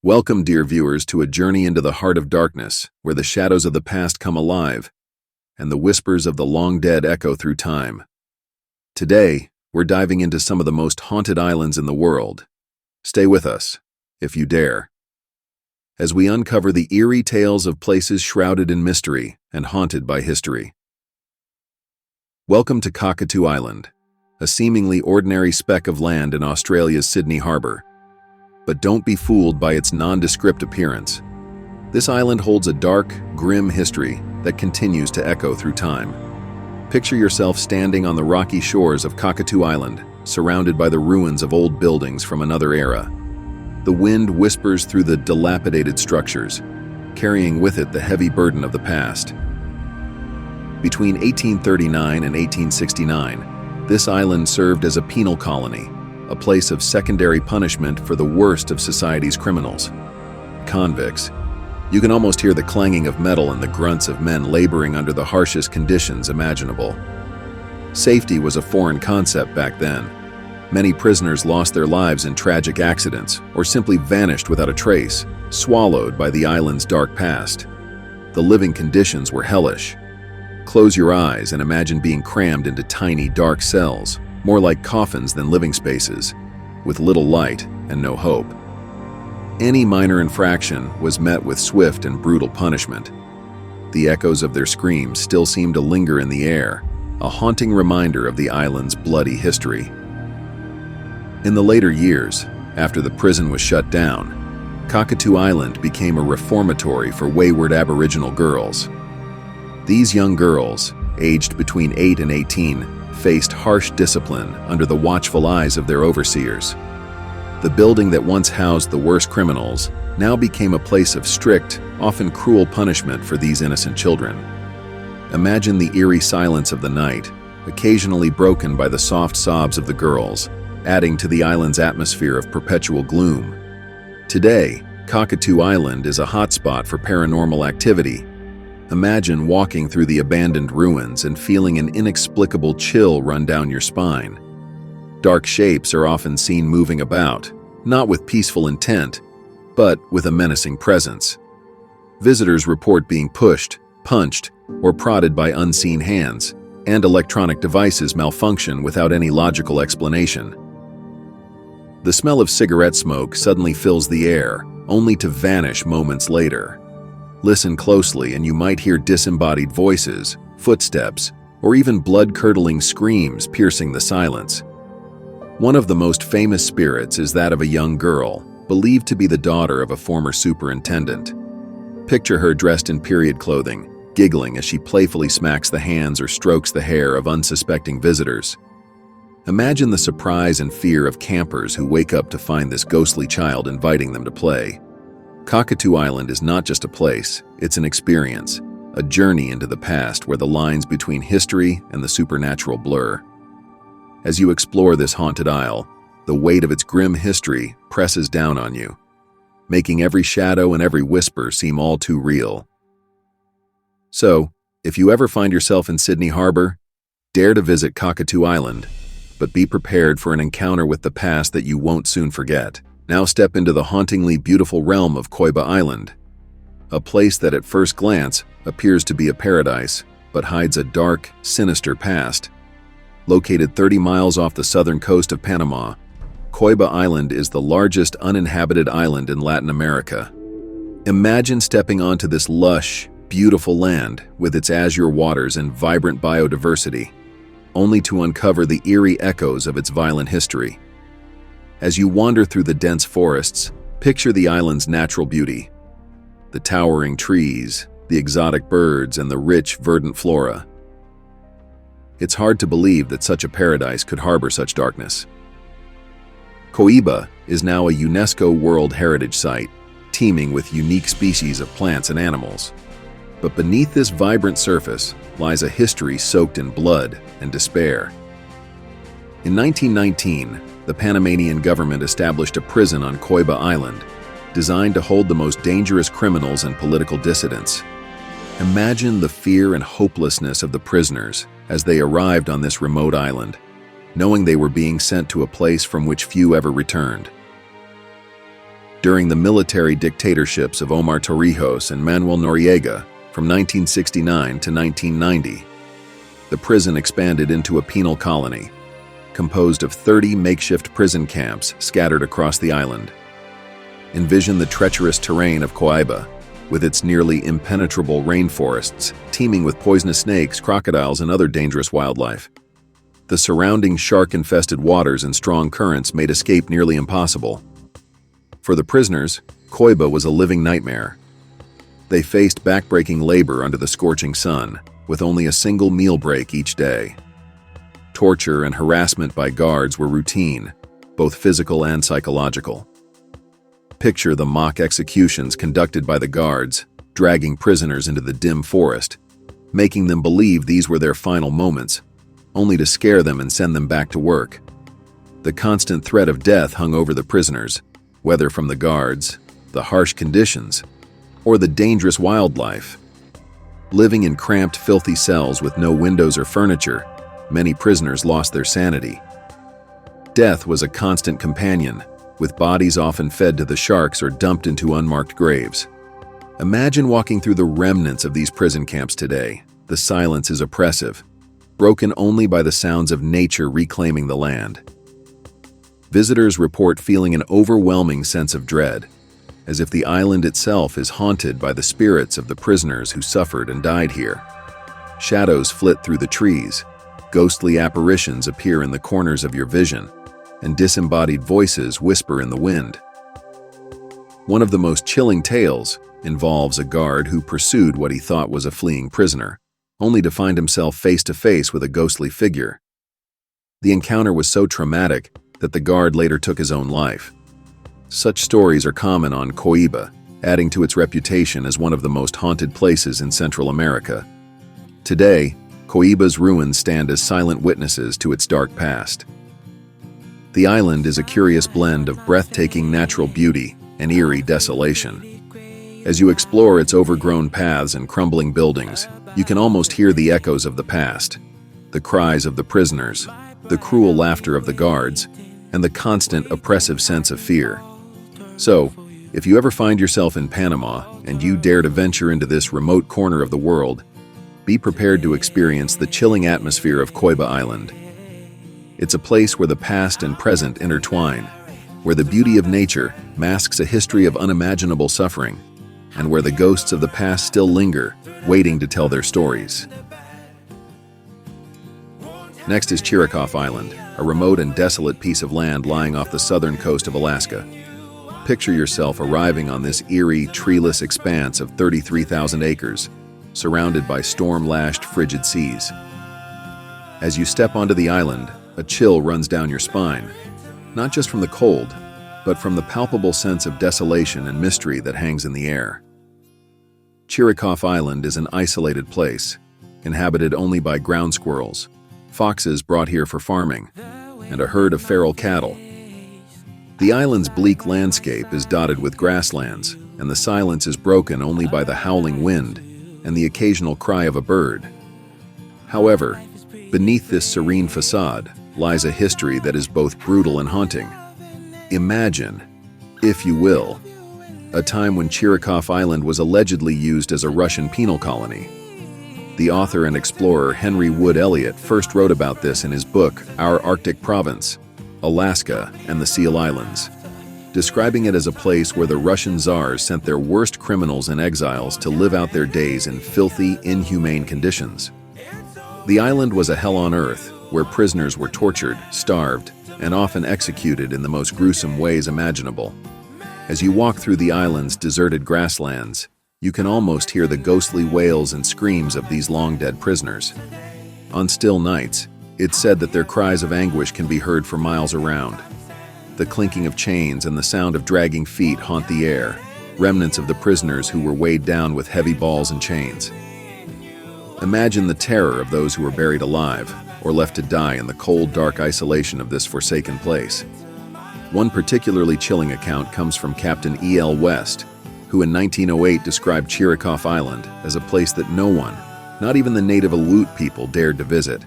Welcome, dear viewers, to a journey into the heart of darkness, where the shadows of the past come alive and the whispers of the long-dead echo through time. Today, we're diving into some of the most haunted islands in the world. Stay with us, if you dare, as we uncover the eerie tales of places shrouded in mystery and haunted by history. Welcome to Cockatoo Island, a seemingly ordinary speck of land in Australia's Sydney Harbour. But don't be fooled by its nondescript appearance. This island holds a dark, grim history that continues to echo through time. Picture yourself standing on the rocky shores of Cockatoo Island, surrounded by the ruins of old buildings from another era. The wind whispers through the dilapidated structures, carrying with it the heavy burden of the past. Between 1839 and 1869, this island served as a penal colony, a place of secondary punishment for the worst of society's criminals. Convicts. You can almost hear the clanging of metal and the grunts of men laboring under the harshest conditions imaginable. Safety was a foreign concept back then. Many prisoners lost their lives in tragic accidents or simply vanished without a trace, swallowed by the island's dark past. The living conditions were hellish. Close your eyes and imagine being crammed into tiny, dark cells, more like coffins than living spaces, with little light and no hope. Any minor infraction was met with swift and brutal punishment. The echoes of their screams still seem to linger in the air, a haunting reminder of the island's bloody history. In the later years, after the prison was shut down, Cockatoo Island became a reformatory for wayward Aboriginal girls. These young girls, aged between 8 and 18, faced harsh discipline under the watchful eyes of their overseers. The building that once housed the worst criminals now became a place of strict, often cruel punishment for these innocent children. Imagine the eerie silence of the night, occasionally broken by the soft sobs of the girls, adding to the island's atmosphere of perpetual gloom. Today, Cockatoo Island is a hotspot for paranormal activity. Imagine walking through the abandoned ruins and feeling an inexplicable chill run down your spine. Dark shapes are often seen moving about, not with peaceful intent, but with a menacing presence. Visitors report being pushed, punched, or prodded by unseen hands, and electronic devices malfunction without any logical explanation. The smell of cigarette smoke suddenly fills the air, only to vanish moments later. Listen closely and you might hear disembodied voices, footsteps, or even blood-curdling screams piercing the silence. One of the most famous spirits is that of a young girl, believed to be the daughter of a former superintendent. Picture her dressed in period clothing, giggling as she playfully smacks the hands or strokes the hair of unsuspecting visitors. Imagine the surprise and fear of campers who wake up to find this ghostly child inviting them to play. Cockatoo Island is not just a place, it's an experience, a journey into the past where the lines between history and the supernatural blur. As you explore this haunted isle, the weight of its grim history presses down on you, making every shadow and every whisper seem all too real. So, if you ever find yourself in Sydney Harbour, dare to visit Cockatoo Island, but be prepared for an encounter with the past that you won't soon forget. Now step into the hauntingly beautiful realm of Coiba Island, a place that at first glance appears to be a paradise, but hides a dark, sinister past. Located 30 miles off the southern coast of Panama, Coiba Island is the largest uninhabited island in Latin America. Imagine stepping onto this lush, beautiful land with its azure waters and vibrant biodiversity, only to uncover the eerie echoes of its violent history. As you wander through the dense forests, picture the island's natural beauty. The towering trees, the exotic birds, and the rich, verdant flora. It's hard to believe that such a paradise could harbor such darkness. Coiba is now a UNESCO World Heritage Site, teeming with unique species of plants and animals. But beneath this vibrant surface lies a history soaked in blood and despair. In 1919, the Panamanian government established a prison on Coiba Island, designed to hold the most dangerous criminals and political dissidents. Imagine the fear and hopelessness of the prisoners as they arrived on this remote island, knowing they were being sent to a place from which few ever returned. During the military dictatorships of Omar Torrijos and Manuel Noriega from 1969 to 1990, the prison expanded into a penal colony, composed of 30 makeshift prison camps scattered across the island. Envision the treacherous terrain of Coiba, with its nearly impenetrable rainforests teeming with poisonous snakes, crocodiles, and other dangerous wildlife. The surrounding shark-infested waters and strong currents made escape nearly impossible. For the prisoners, Coiba was a living nightmare. They faced backbreaking labor under the scorching sun, with only a single meal break each day. Torture and harassment by guards were routine, both physical and psychological. Picture the mock executions conducted by the guards, dragging prisoners into the dim forest, making them believe these were their final moments, only to scare them and send them back to work. The constant threat of death hung over the prisoners, whether from the guards, the harsh conditions, or the dangerous wildlife. Living in cramped, filthy cells with no windows or furniture, many prisoners lost their sanity. Death was a constant companion, with bodies often fed to the sharks or dumped into unmarked graves. Imagine walking through the remnants of these prison camps today. The silence is oppressive, broken only by the sounds of nature reclaiming the land. Visitors report feeling an overwhelming sense of dread, as if the island itself is haunted by the spirits of the prisoners who suffered and died here. Shadows flit through the trees, ghostly apparitions appear in the corners of your vision, and disembodied voices whisper in the wind. One of the most chilling tales involves a guard who pursued what he thought was a fleeing prisoner, only to find himself face to face with a ghostly figure. The encounter was so traumatic that the guard later took his own life. Such stories are common on Coiba, adding to its reputation as one of the most haunted places in Central America. Today, Coiba's ruins stand as silent witnesses to its dark past. The island is a curious blend of breathtaking natural beauty and eerie desolation. As you explore its overgrown paths and crumbling buildings, you can almost hear the echoes of the past, the cries of the prisoners, the cruel laughter of the guards, and the constant oppressive sense of fear. So, if you ever find yourself in Panama and you dare to venture into this remote corner of the world, be prepared to experience the chilling atmosphere of Coiba Island. It's a place where the past and present intertwine, where the beauty of nature masks a history of unimaginable suffering, and where the ghosts of the past still linger, waiting to tell their stories. Next is Chirikof Island, a remote and desolate piece of land lying off the southern coast of Alaska. Picture yourself arriving on this eerie, treeless expanse of 33,000 acres, surrounded by storm-lashed, frigid seas. As you step onto the island, a chill runs down your spine, not just from the cold, but from the palpable sense of desolation and mystery that hangs in the air. Chirikof Island is an isolated place, inhabited only by ground squirrels, foxes brought here for farming, and a herd of feral cattle. The island's bleak landscape is dotted with grasslands, and the silence is broken only by the howling wind and the occasional cry of a bird. However, beneath this serene facade lies a history that is both brutal and haunting. Imagine, if you will, a time when Chirikof Island was allegedly used as a Russian penal colony. The author and explorer Henry Wood Elliott first wrote about this in his book, Our Arctic Province, Alaska and the Seal Islands, describing it as a place where the Russian czars sent their worst criminals and exiles to live out their days in filthy, inhumane conditions. The island was a hell on earth, where prisoners were tortured, starved, and often executed in the most gruesome ways imaginable. As you walk through the island's deserted grasslands, you can almost hear the ghostly wails and screams of these long-dead prisoners. On still nights, it's said that their cries of anguish can be heard for miles around. The clinking of chains and the sound of dragging feet haunt the air, remnants of the prisoners who were weighed down with heavy balls and chains. Imagine the terror of those who were buried alive or left to die in the cold, dark isolation of this forsaken place. One particularly chilling account comes from Captain E.L. West, who in 1908 described Chirikof Island as a place that no one, not even the native Aleut people, dared to visit.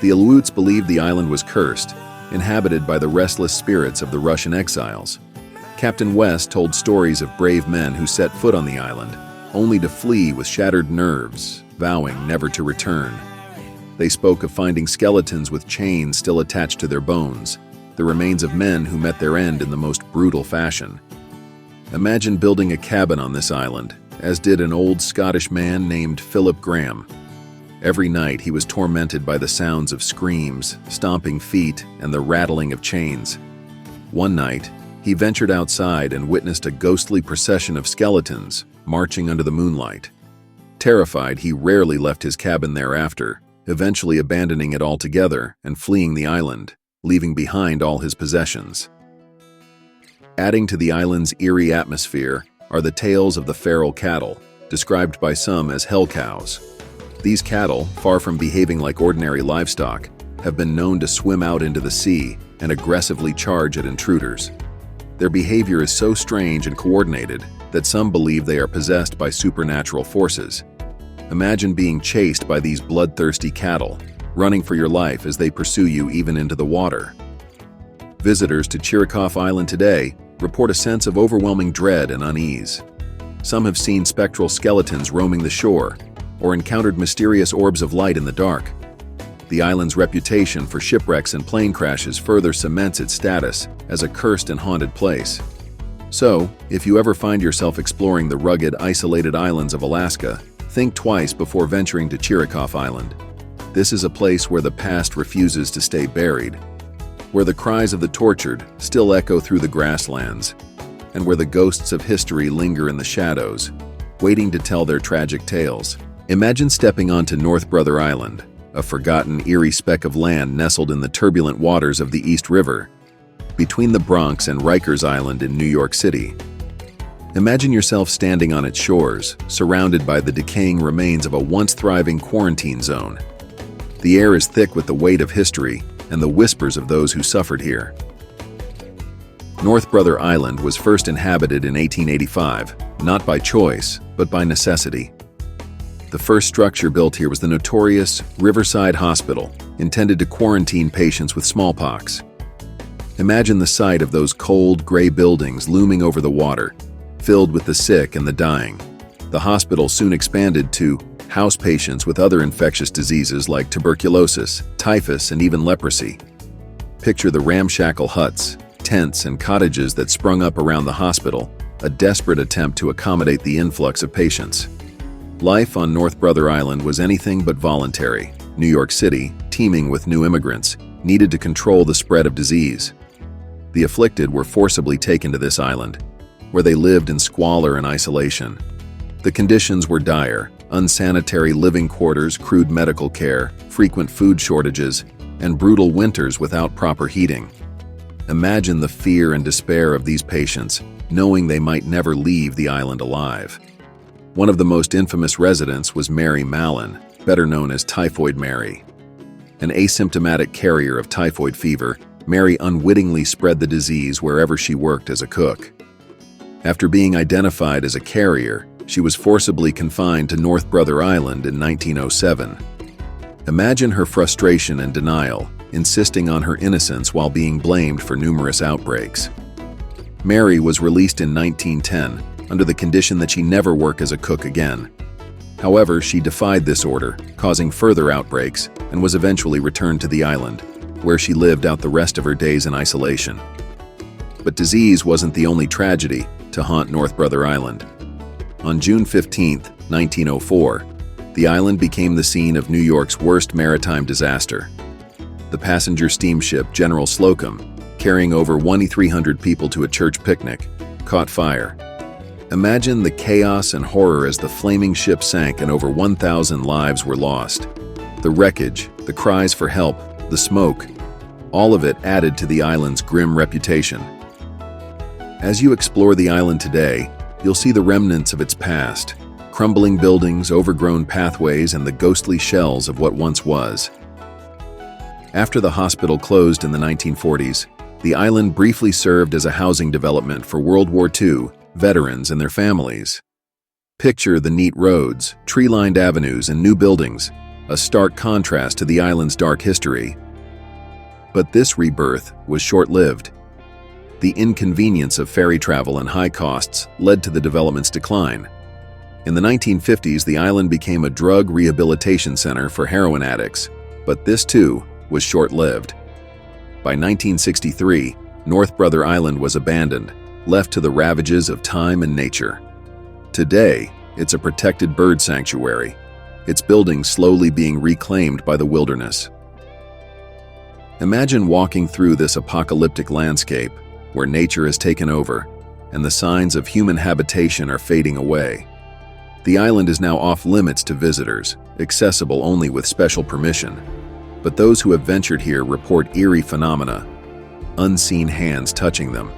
The Aleuts believed the island was cursed, inhabited by the restless spirits of the Russian exiles. Captain West told stories of brave men who set foot on the island, only to flee with shattered nerves, vowing never to return. They spoke of finding skeletons with chains still attached to their bones, the remains of men who met their end in the most brutal fashion. Imagine building a cabin on this island, as did an old Scottish man named Philip Graham. Every night he was tormented by the sounds of screams, stomping feet, and the rattling of chains. One night, he ventured outside and witnessed a ghostly procession of skeletons marching under the moonlight. Terrified, he rarely left his cabin thereafter, eventually abandoning it altogether and fleeing the island, leaving behind all his possessions. Adding to the island's eerie atmosphere are the tales of the feral cattle, described by some as hell cows. These cattle, far from behaving like ordinary livestock, have been known to swim out into the sea and aggressively charge at intruders. Their behavior is so strange and coordinated that some believe they are possessed by supernatural forces. Imagine being chased by these bloodthirsty cattle, running for your life as they pursue you even into the water. Visitors to Chirikof Island today report a sense of overwhelming dread and unease. Some have seen spectral skeletons roaming the shore or encountered mysterious orbs of light in the dark. The island's reputation for shipwrecks and plane crashes further cements its status as a cursed and haunted place. So, if you ever find yourself exploring the rugged, isolated islands of Alaska, think twice before venturing to Chirikof Island. This is a place where the past refuses to stay buried, where the cries of the tortured still echo through the grasslands, and where the ghosts of history linger in the shadows, waiting to tell their tragic tales. Imagine stepping onto North Brother Island, a forgotten, eerie speck of land nestled in the turbulent waters of the East River, between the Bronx and Rikers Island in New York City. Imagine yourself standing on its shores, surrounded by the decaying remains of a once-thriving quarantine zone. The air is thick with the weight of history and the whispers of those who suffered here. North Brother Island was first inhabited in 1885, not by choice, but by necessity. The first structure built here was the notorious Riverside Hospital, intended to quarantine patients with smallpox. Imagine the sight of those cold, gray buildings looming over the water, filled with the sick and the dying. The hospital soon expanded to house patients with other infectious diseases like tuberculosis, typhus, and even leprosy. Picture the ramshackle huts, tents, and cottages that sprung up around the hospital, a desperate attempt to accommodate the influx of patients. Life on North Brother Island was anything but voluntary. New York City, teeming with new immigrants, needed to control the spread of disease. The afflicted were forcibly taken to this island, where they lived in squalor and isolation. The conditions were dire: unsanitary living quarters, crude medical care, frequent food shortages, and brutal winters without proper heating. Imagine the fear and despair of these patients, knowing they might never leave the island alive. One of the most infamous residents was Mary Mallon, better known as Typhoid Mary. An asymptomatic carrier of typhoid fever, Mary unwittingly spread the disease wherever she worked as a cook. After being identified as a carrier, she was forcibly confined to North Brother Island in 1907. Imagine her frustration and denial, insisting on her innocence while being blamed for numerous outbreaks. Mary was released in 1910 under the condition that she never work as a cook again. However, she defied this order, causing further outbreaks, and was eventually returned to the island, where she lived out the rest of her days in isolation. But disease wasn't the only tragedy to haunt North Brother Island. On June 15, 1904, the island became the scene of New York's worst maritime disaster. The passenger steamship General Slocum, carrying over 2,300 people to a church picnic, caught fire. Imagine the chaos and horror as the flaming ship sank and over 1,000 lives were lost. The wreckage, the cries for help, the smoke, all of it added to the island's grim reputation. As you explore the island today, you'll see the remnants of its past: crumbling buildings, overgrown pathways, and the ghostly shells of what once was. After the hospital closed in the 1940s, the island briefly served as a housing development for World War II veterans and their families. Picture the neat roads, tree-lined avenues, and new buildings, a stark contrast to the island's dark history. But this rebirth was short-lived. The inconvenience of ferry travel and high costs led to the development's decline. In the 1950s, the island became a drug rehabilitation center for heroin addicts, but this too was short-lived. By 1963, North Brother Island was abandoned, left to the ravages of time and nature. Today, it's a protected bird sanctuary, its buildings slowly being reclaimed by the wilderness. Imagine walking through this apocalyptic landscape where nature has taken over and the signs of human habitation are fading away. The island is now off-limits to visitors, accessible only with special permission. But those who have ventured here report eerie phenomena: unseen hands touching them,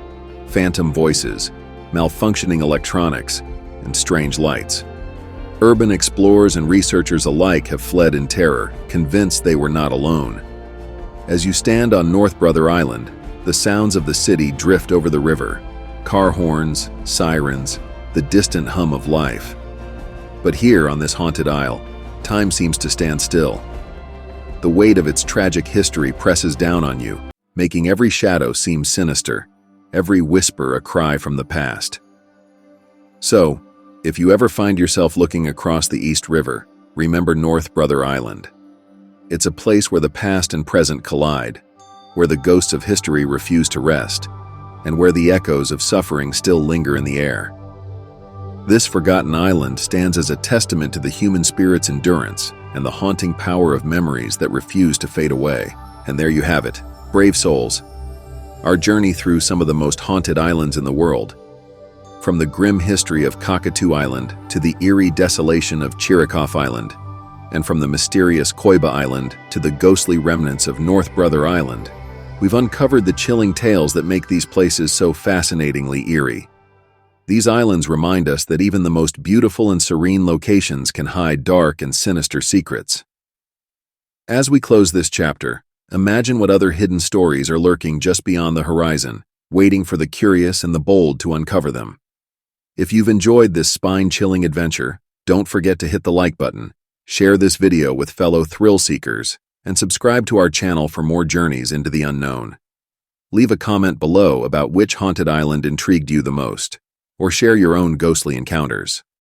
phantom voices, malfunctioning electronics, and strange lights. Urban explorers and researchers alike have fled in terror, convinced they were not alone. As you stand on North Brother Island, the sounds of the city drift over the river: car horns, sirens, the distant hum of life. But here on this haunted isle, time seems to stand still. The weight of its tragic history presses down on you, making every shadow seem sinister, every whisper a cry from the past. So, if you ever find yourself looking across the East River, remember North Brother Island. It's a place where the past and present collide, where the ghosts of history refuse to rest, and where the echoes of suffering still linger in the air. This forgotten island stands as a testament to the human spirit's endurance and the haunting power of memories that refuse to fade away. And there you have it, brave souls, our journey through some of the most haunted islands in the world. From the grim history of Cockatoo Island to the eerie desolation of Chirikof Island, and from the mysterious Coiba Island to the ghostly remnants of North Brother Island, we've uncovered the chilling tales that make these places so fascinatingly eerie. These islands remind us that even the most beautiful and serene locations can hide dark and sinister secrets. As we close this chapter, imagine what other hidden stories are lurking just beyond the horizon, waiting for the curious and the bold to uncover them. If you've enjoyed this spine-chilling adventure, don't forget to hit the like button, share this video with fellow thrill seekers, and subscribe to our channel for more journeys into the unknown. Leave a comment below about which haunted island intrigued you the most, or share your own ghostly encounters.